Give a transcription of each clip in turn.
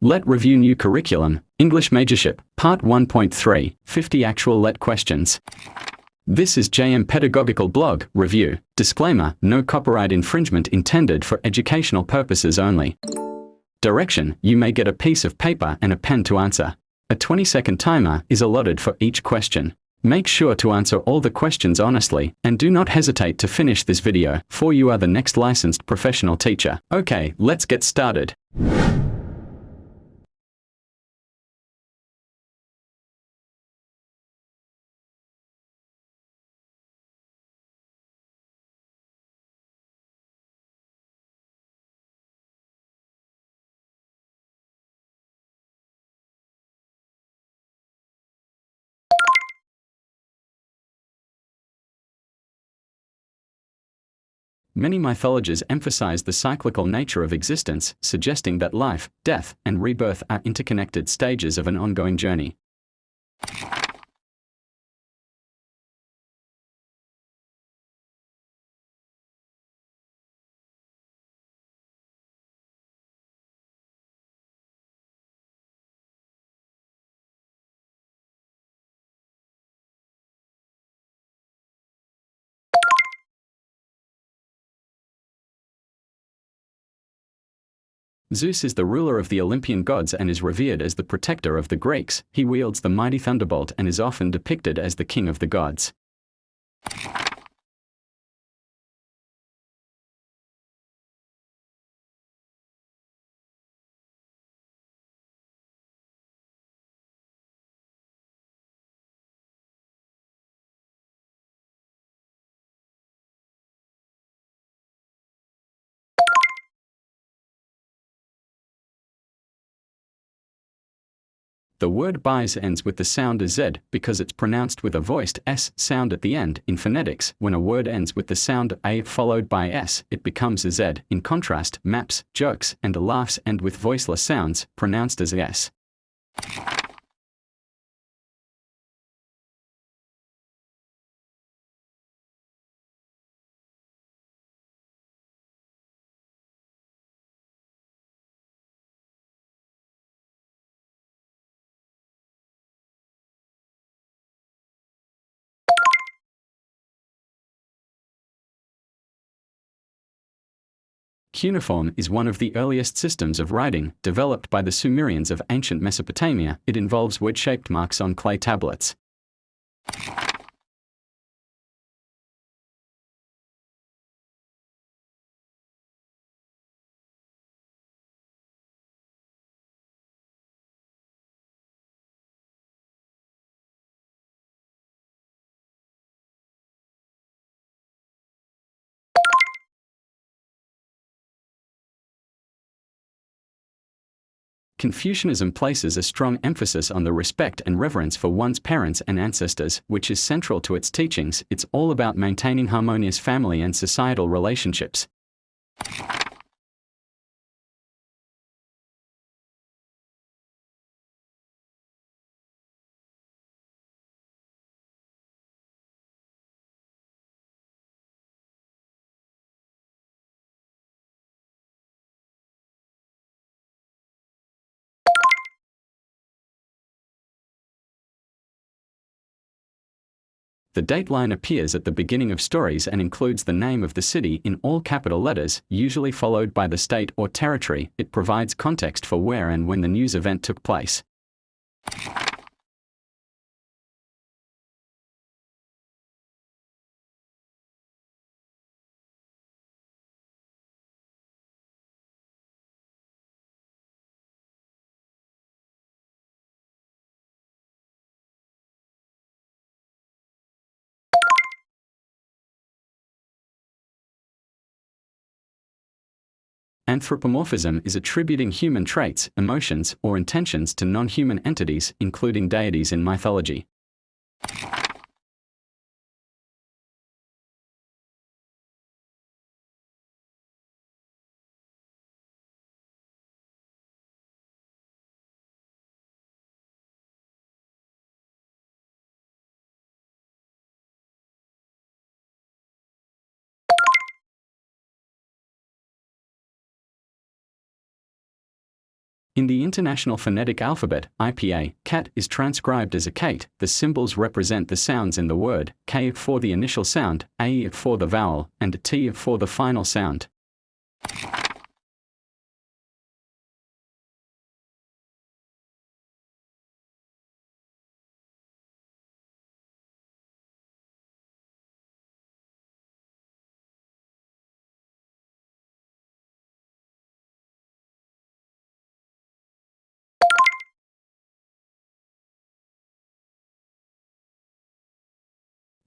Let review new curriculum, English Majorship, Part 1.3, 50 actual Let questions. This is JM Pedagogical Blog, Review. Disclaimer, no copyright infringement intended for educational purposes only. Direction, you may get a piece of paper and a pen to answer. A 20-second timer is allotted for each question. Make sure to answer all the questions honestly, and do not hesitate to finish this video, for you are the next licensed professional teacher. Okay, let's get started. Many mythologies emphasize the cyclical nature of existence, suggesting that life, death, and rebirth are interconnected stages of an ongoing journey. Zeus is the ruler of the Olympian gods and is revered as the protector of the Greeks. He wields the mighty thunderbolt and is often depicted as the king of the gods. The word buys ends with the sound Z because it's pronounced with a voiced S sound at the end. In phonetics, when a word ends with the sound A followed by S, it becomes a Z. In contrast, maps, jokes, and laughs end with voiceless sounds, pronounced as S. Cuneiform is one of the earliest systems of writing, developed by the Sumerians of ancient Mesopotamia. It involves wedge-shaped marks on clay tablets. Confucianism places a strong emphasis on the respect and reverence for one's parents and ancestors, which is central to its teachings. It's all about maintaining harmonious family and societal relationships. The dateline appears at the beginning of stories and includes the name of the city in all capital letters, usually followed by the state or territory. It provides context for where and when the news event took place. Anthropomorphism is attributing human traits, emotions, or intentions to non-human entities, including deities in mythology. In the International Phonetic Alphabet, IPA, cat is transcribed as a kate. The symbols represent the sounds in the word, K for the initial sound, A for the vowel, and T for the final sound.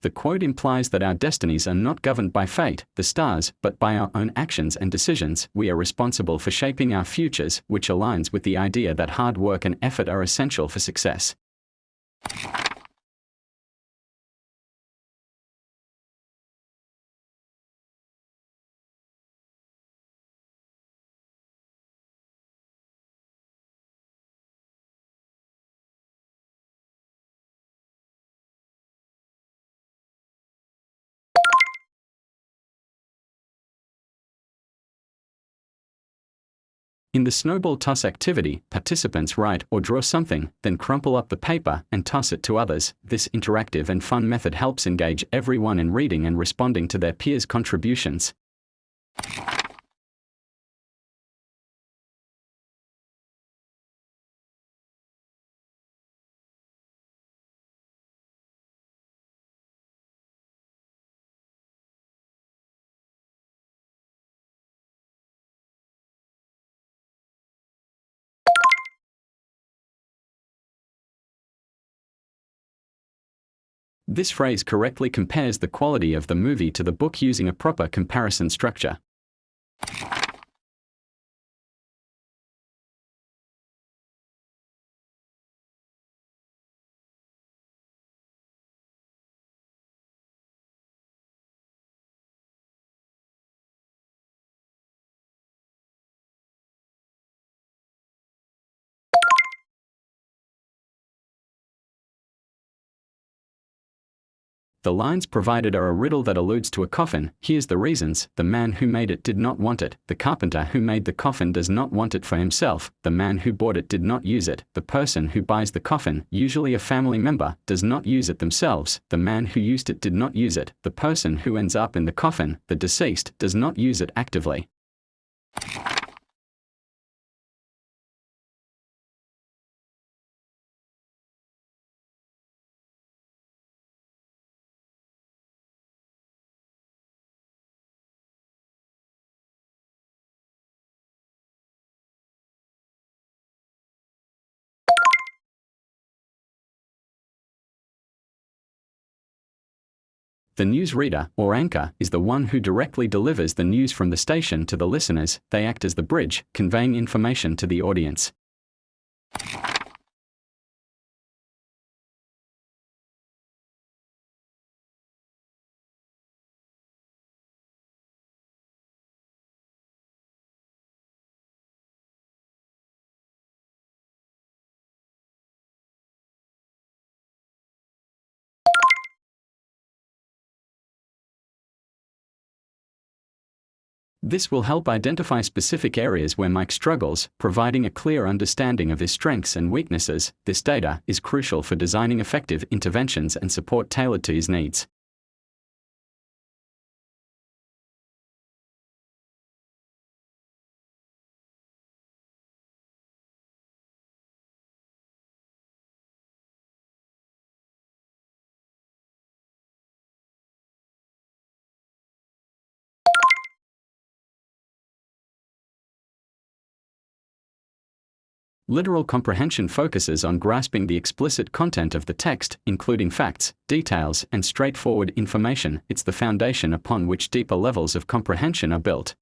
The quote implies that our destinies are not governed by fate, the stars, but by our own actions and decisions. We are responsible for shaping our futures, which aligns with the idea that hard work and effort are essential for success. In the snowball toss activity, participants write or draw something, then crumple up the paper and toss it to others. This interactive and fun method helps engage everyone in reading and responding to their peers' contributions. This phrase correctly compares the quality of the movie to the book using a proper comparison structure. The lines provided are a riddle that alludes to a coffin. Here's the reasons. The man who made it did not want it. The carpenter who made the coffin does not want it for himself. The man who bought it did not use it. The person who buys the coffin, usually a family member, does not use it themselves. The man who used it did not use it. The person who ends up in the coffin, the deceased, does not use it actively. The newsreader, or anchor, is the one who directly delivers the news from the station to the listeners. They act as the bridge, conveying information to the audience. This will help identify specific areas where Mike struggles, providing a clear understanding of his strengths and weaknesses. This data is crucial for designing effective interventions and support tailored to his needs. Literal comprehension focuses on grasping the explicit content of the text, including facts, details, and straightforward information. It's the foundation upon which deeper levels of comprehension are built.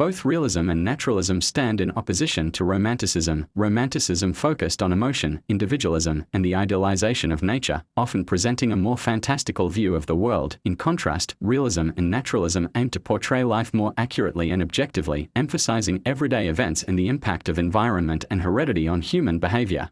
Both realism and naturalism stand in opposition to romanticism. Romanticism focused on emotion, individualism, and the idealization of nature, often presenting a more fantastical view of the world. In contrast, realism and naturalism aim to portray life more accurately and objectively, emphasizing everyday events and the impact of environment and heredity on human behavior.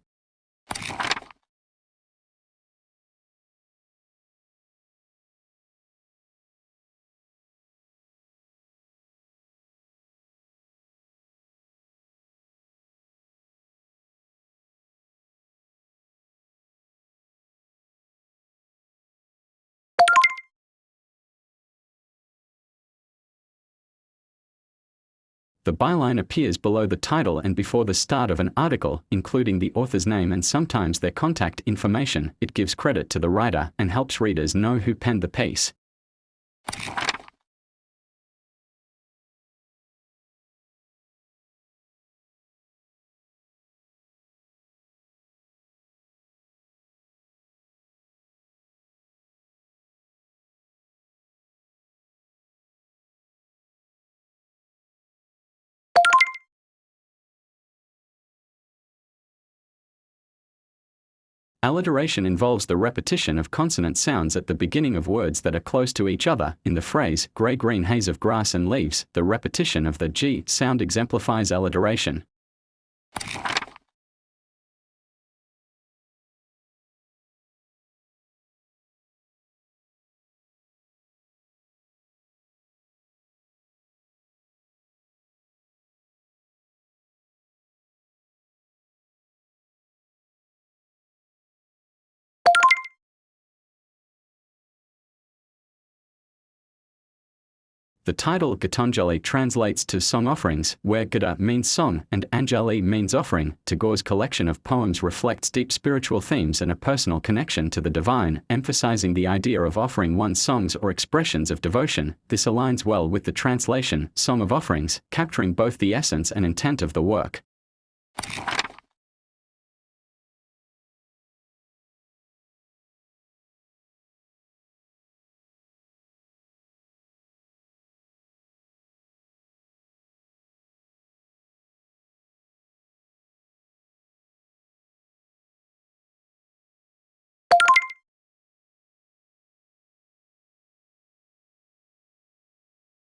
The byline appears below the title and before the start of an article, including the author's name and sometimes their contact information. It gives credit to the writer and helps readers know who penned the piece. Alliteration involves the repetition of consonant sounds at the beginning of words that are close to each other. In the phrase, grey-green haze of grass and leaves, the repetition of the G sound exemplifies alliteration. The title Gitanjali translates to song offerings, where Gita means song and Anjali means offering. Tagore's collection of poems reflects deep spiritual themes and a personal connection to the divine, emphasizing the idea of offering one's songs or expressions of devotion. This aligns well with the translation, Song of Offerings, capturing both the essence and intent of the work.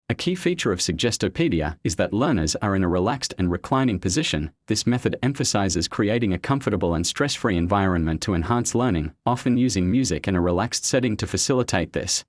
A key feature of Suggestopedia is that learners are in a relaxed and reclining position. This method emphasizes creating a comfortable and stress-free environment to enhance learning, often using music in a relaxed setting to facilitate this.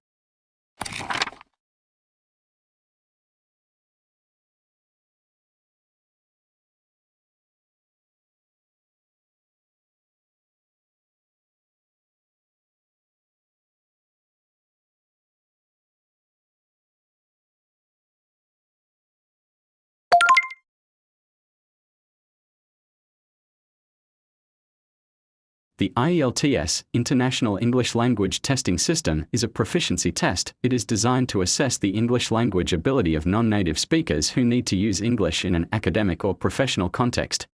The IELTS, International English Language Testing System, is a proficiency test. It is designed to assess the English language ability of non-native speakers who need to use English in an academic or professional context.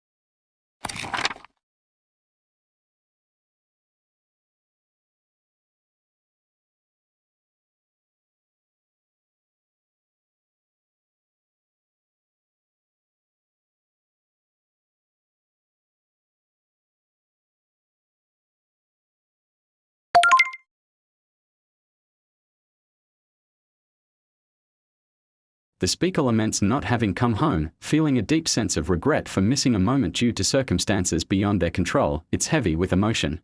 The speaker laments not having come home, feeling a deep sense of regret for missing a moment due to circumstances beyond their control. It's heavy with emotion.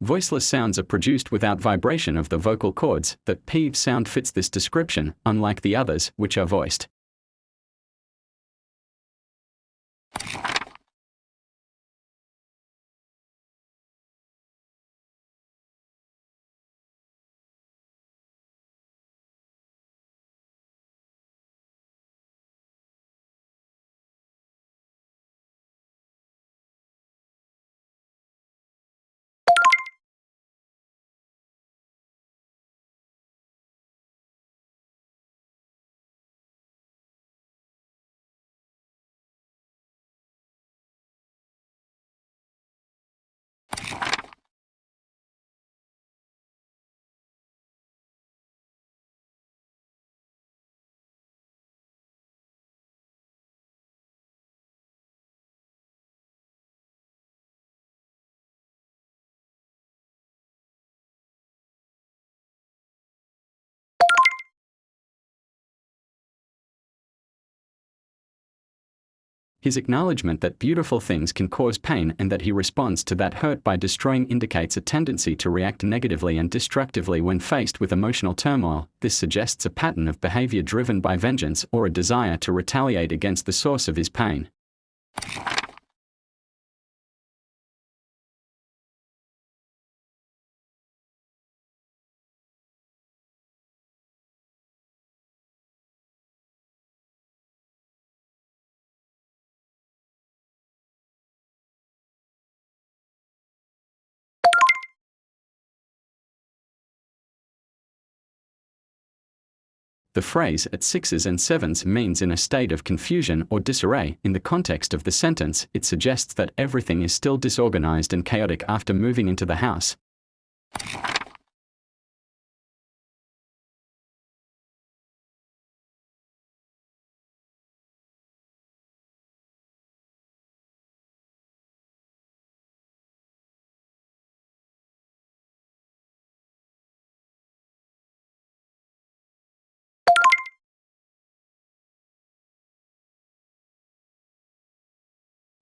Voiceless sounds are produced without vibration of the vocal cords. The P sound fits this description, unlike the others, which are voiced. His acknowledgement that beautiful things can cause pain and that he responds to that hurt by destroying indicates a tendency to react negatively and destructively when faced with emotional turmoil. This suggests a pattern of behavior driven by vengeance or a desire to retaliate against the source of his pain. The phrase "at sixes and sevens" means in a state of confusion or disarray. In the context of the sentence, it suggests that everything is still disorganized and chaotic after moving into the house.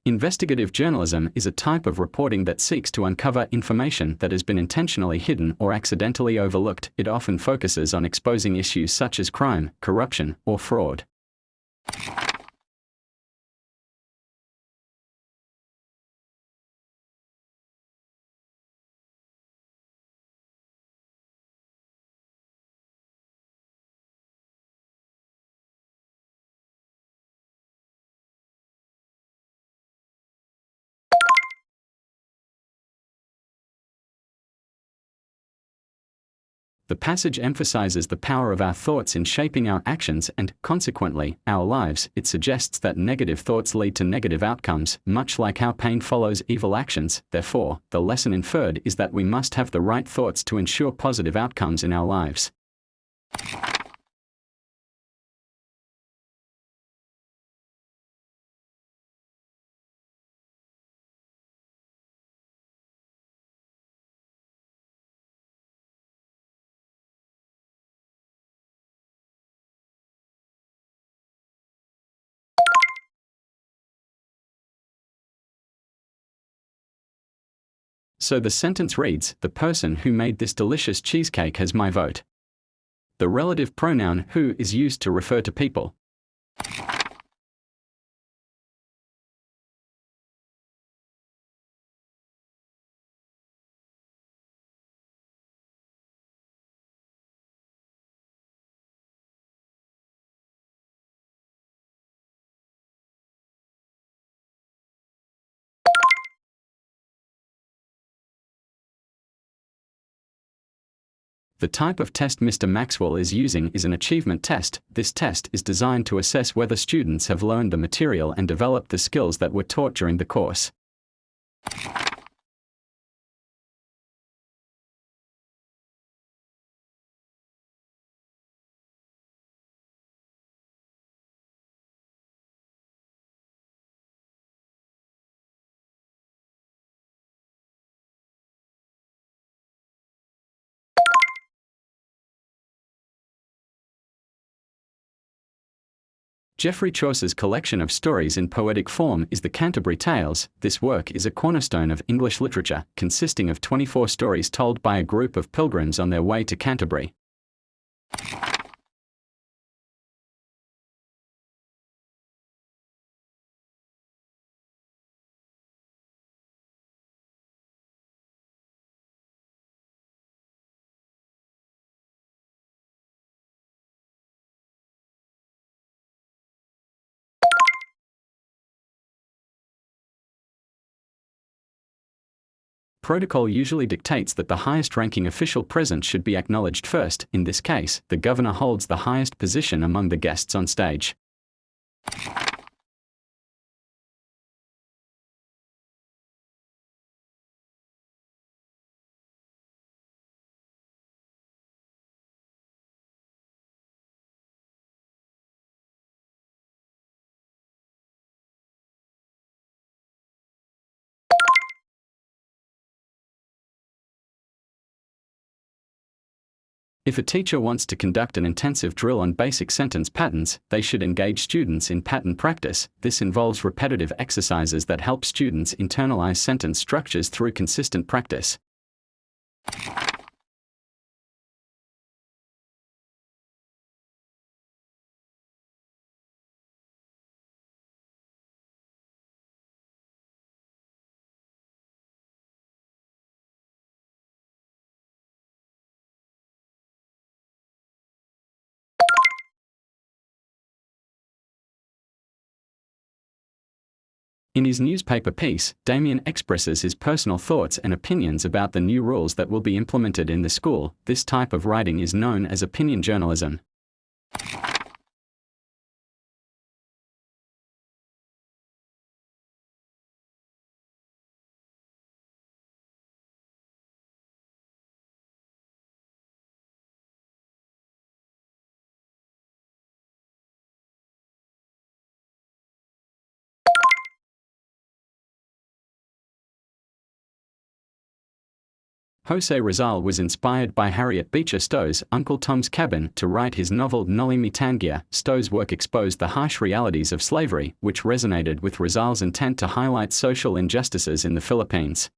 Investigative journalism is a type of reporting that seeks to uncover information that has been intentionally hidden or accidentally overlooked. It often focuses on exposing issues such as crime, corruption, or fraud. The passage emphasizes the power of our thoughts in shaping our actions and, consequently, our lives. It suggests that negative thoughts lead to negative outcomes, much like how pain follows evil actions. Therefore, the lesson inferred is that we must have the right thoughts to ensure positive outcomes in our lives. So the sentence reads, "The person who made this delicious cheesecake has my vote." The relative pronoun who is used to refer to people. The type of test Mr. Maxwell is using is an achievement test. This test is designed to assess whether students have learned the material and developed the skills that were taught during the course. Geoffrey Chaucer's collection of stories in poetic form is the Canterbury Tales. This work is a cornerstone of English literature, consisting of 24 stories told by a group of pilgrims on their way to Canterbury. Protocol usually dictates that the highest-ranking official present should be acknowledged first. In this case, the governor holds the highest position among the guests on stage. If a teacher wants to conduct an intensive drill on basic sentence patterns, they should engage students in pattern practice. This involves repetitive exercises that help students internalize sentence structures through consistent practice. In his newspaper piece, Damien expresses his personal thoughts and opinions about the new rules that will be implemented in the school. This type of writing is known as opinion journalism. José Rizal was inspired by Harriet Beecher Stowe's Uncle Tom's Cabin to write his novel Noli Me Tangere. Stowe's work exposed the harsh realities of slavery, which resonated with Rizal's intent to highlight social injustices in the Philippines.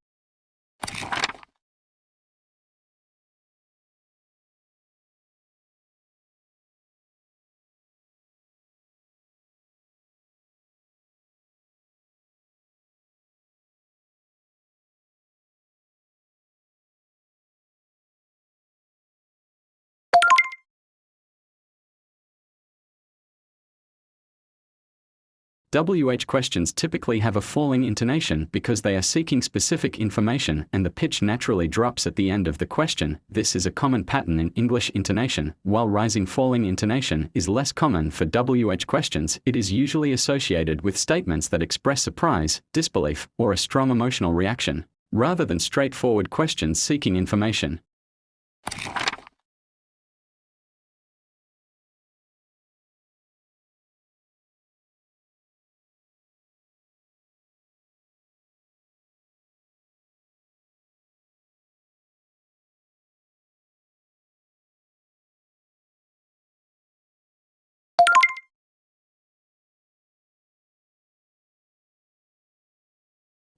WH questions typically have a falling intonation because they are seeking specific information and the pitch naturally drops at the end of the question. This is a common pattern in English intonation. While rising falling intonation is less common for WH questions, it is usually associated with statements that express surprise, disbelief, or a strong emotional reaction, rather than straightforward questions seeking information.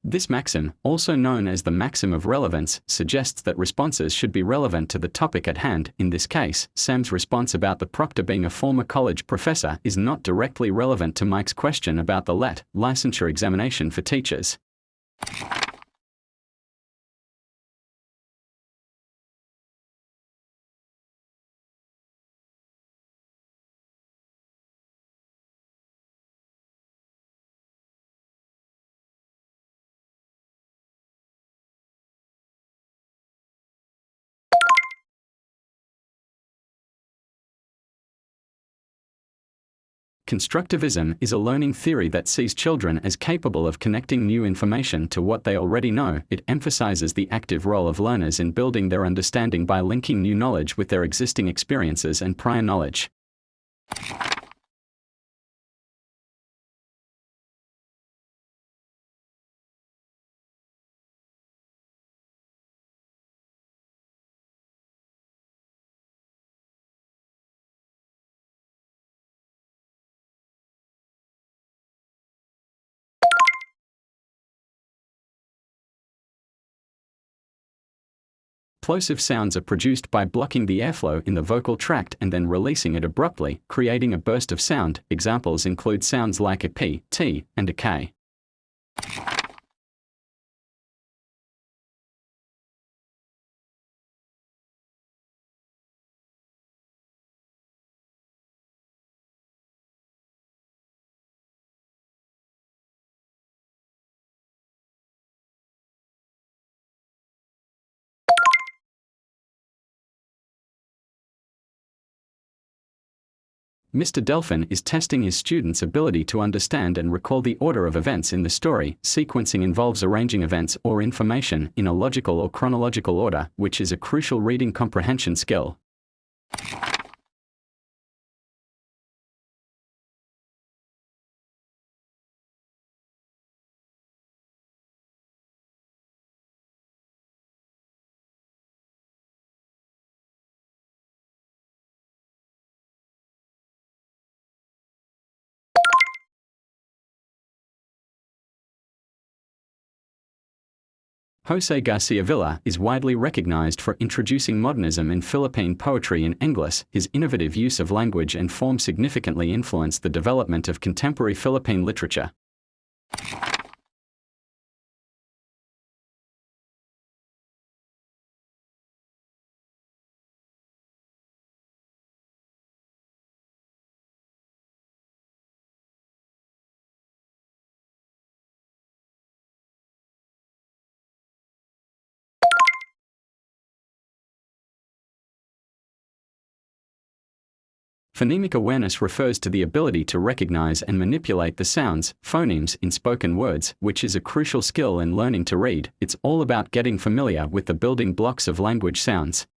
This maxim, also known as the maxim of relevance, suggests that responses should be relevant to the topic at hand. In this case, Sam's response about the proctor being a former college professor is not directly relevant to Mike's question about the licensure examination for teachers. Constructivism is a learning theory that sees children as capable of connecting new information to what they already know. It emphasizes the active role of learners in building their understanding by linking new knowledge with their existing experiences and prior knowledge. Plosive sounds are produced by blocking the airflow in the vocal tract and then releasing it abruptly, creating a burst of sound. Examples include sounds like a P, T, and a K. Mr. Delphin is testing his students' ability to understand and recall the order of events in the story. Sequencing involves arranging events or information in a logical or chronological order, which is a crucial reading comprehension skill. José Garcia Villa is widely recognized for introducing modernism in Philippine poetry in English. His innovative use of language and form significantly influenced the development of contemporary Philippine literature. Phonemic awareness refers to the ability to recognize and manipulate the sounds, phonemes, in spoken words, which is a crucial skill in learning to read. It's all about getting familiar with the building blocks of language sounds.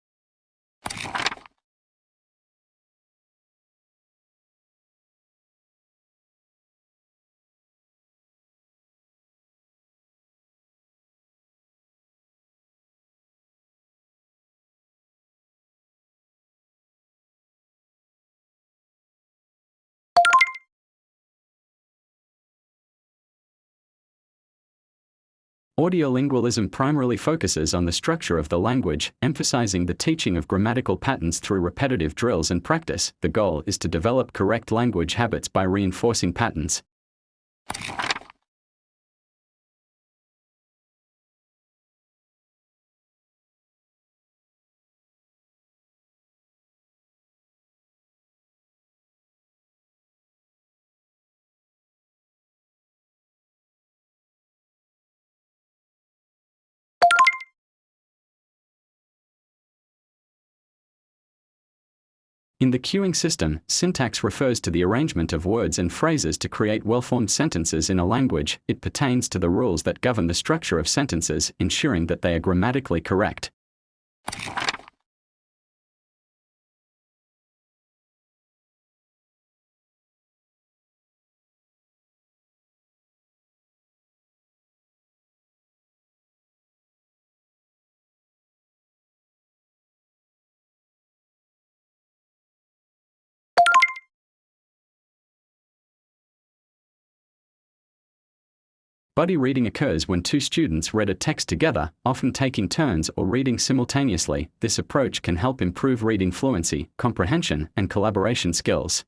Audiolingualism primarily focuses on the structure of the language, emphasizing the teaching of grammatical patterns through repetitive drills and practice. The goal is to develop correct language habits by reinforcing patterns. In the cueing system, syntax refers to the arrangement of words and phrases to create well-formed sentences in a language. It pertains to the rules that govern the structure of sentences, ensuring that they are grammatically correct. Buddy reading occurs when two students read a text together, often taking turns or reading simultaneously. This approach can help improve reading fluency, comprehension, and collaboration skills.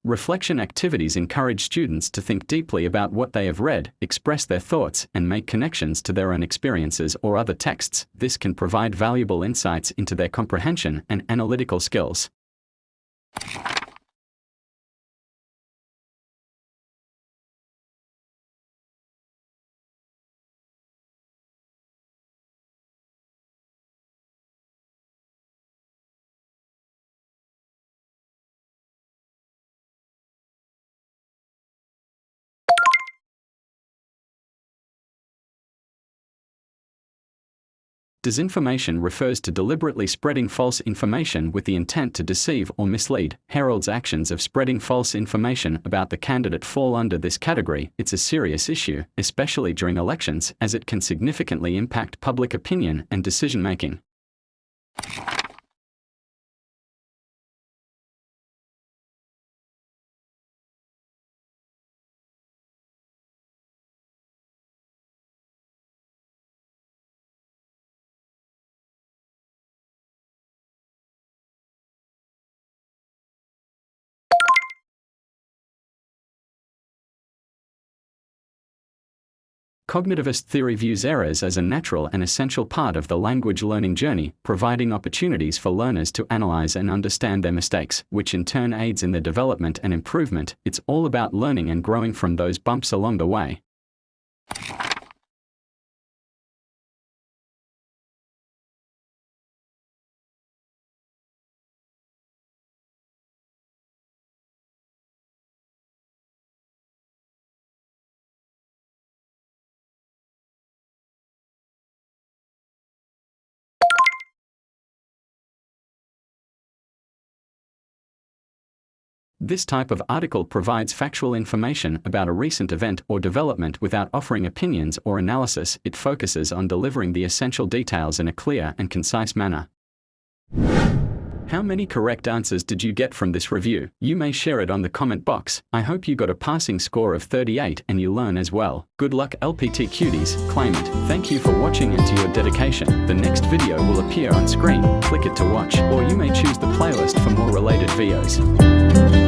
Reflection activities encourage students to think deeply about what they have read, express their thoughts, and make connections to their own experiences or other texts. This can provide valuable insights into their comprehension and analytical skills. Disinformation refers to deliberately spreading false information with the intent to deceive or mislead. Herald's actions of spreading false information about the candidate fall under this category. It's a serious issue, especially during elections, as it can significantly impact public opinion and decision-making. Cognitivist theory views errors as a natural and essential part of the language learning journey, providing opportunities for learners to analyze and understand their mistakes, which in turn aids in their development and improvement. It's all about learning and growing from those bumps along the way. This type of article provides factual information about a recent event or development without offering opinions or analysis. It focuses on delivering the essential details in a clear and concise manner. How many correct answers did you get from this review? You may share it on the comment box. I hope you got a passing score of 38 and you learn as well. Good luck LPT cuties, claim it. Thank you for watching and to your dedication. The next video will appear on screen. Click it to watch, or you may choose the playlist for more related videos.